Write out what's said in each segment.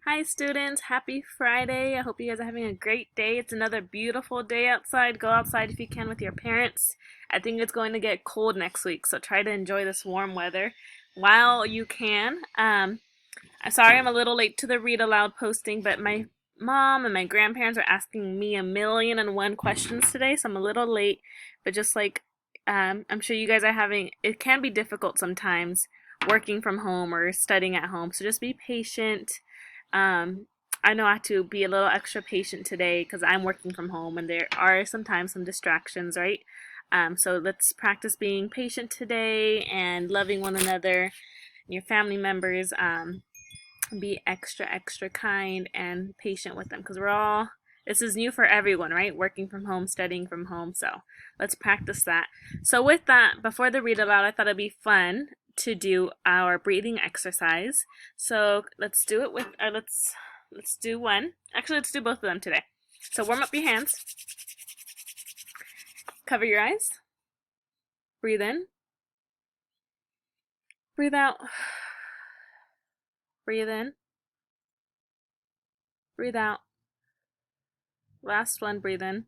Hi students, happy Friday. I hope you guys are having a great day. It's another beautiful day outside. Go outside if you can with your parents. I think it's going to get cold next week, so try to enjoy this warm weather while you can. I'm sorry I'm a little late to the read aloud posting, but my mom and my grandparents are asking me 1,000,001 questions today, so I'm a little late. But just like I'm sure you guys are having, it can be difficult sometimes working from home or studying at home, so just be patient. Um, I know I have to be a little extra patient today because I'm working from home and there are sometimes some distractions, right? So let's practice being patient today and loving one another and your family members. Be extra kind and patient with them because this is new for everyone, right? Working from home, studying from home. So let's practice that. So with that, before the read aloud, I thought it'd be fun to do our breathing exercise. So let's do it with let's do one. Actually, let's do both of them today. So warm up your hands. Cover your eyes. Breathe in. Breathe out. Breathe in. Breathe out. Last one, breathe in.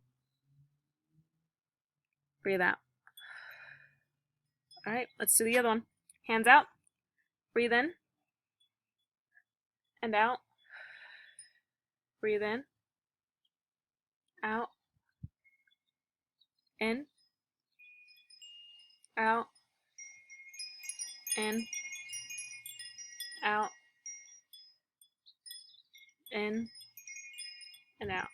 Breathe out. All right, let's do the other one. Hands out. Breathe in. And out. Breathe in. Out. In. Out. In. Out. In. And out.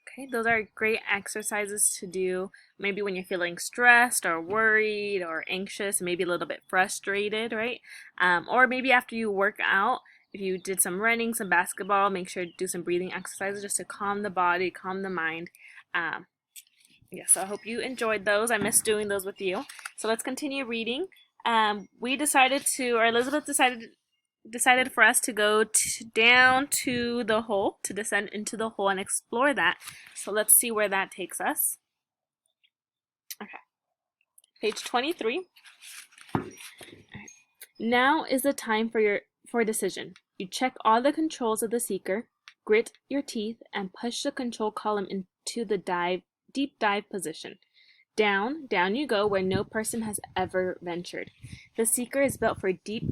Okay, those are great exercises to do maybe when you're feeling stressed or worried or anxious, maybe a little bit frustrated, right? Or maybe after you work out, if you did some running, some basketball, make sure to do some breathing exercises just to calm the body, calm the mind. Yeah, so I hope you enjoyed those. I miss doing those with you. So let's continue reading. Elizabeth decided for us to go down to the hole, to descend into the hole and explore that. So let's see where that takes us. Okay, page 23. Right. Now is the time for a decision. You check all the controls of the seeker, grit your teeth, and push the control column into the deep dive position. Down you go where no person has ever ventured. The seeker is built for deep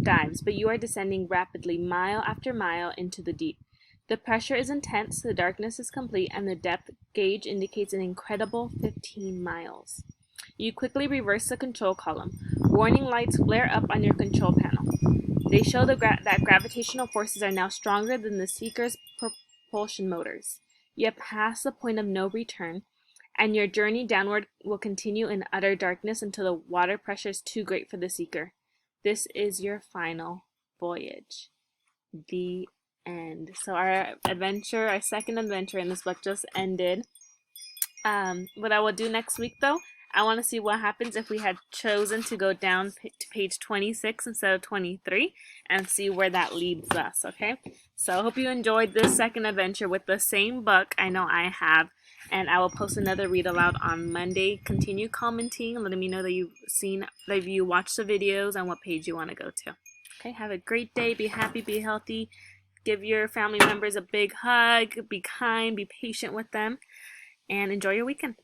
dives, but you are descending rapidly mile after mile into the deep. The pressure is intense, the darkness is complete, and the depth gauge indicates an incredible 15 miles. You quickly reverse the control column. Warning lights flare up on your control panel. They show that gravitational forces are now stronger than the seeker's propulsion motors. You have passed the point of no return, and your journey downward will continue in utter darkness until the water pressure is too great for the seeker. This is your final voyage. The end. So our second adventure in this book just ended. What I will do next week though, I want to see what happens if we had chosen to go down to page 26 instead of 23 and see where that leads us, okay? So I hope you enjoyed this second adventure with the same book. I know I have. And I will post another read aloud on Monday. Continue commenting and letting me know that you watched the videos and what page you want to go to. Okay, have a great day. Be happy, be healthy. Give your family members a big hug. Be kind, be patient with them, and enjoy your weekend.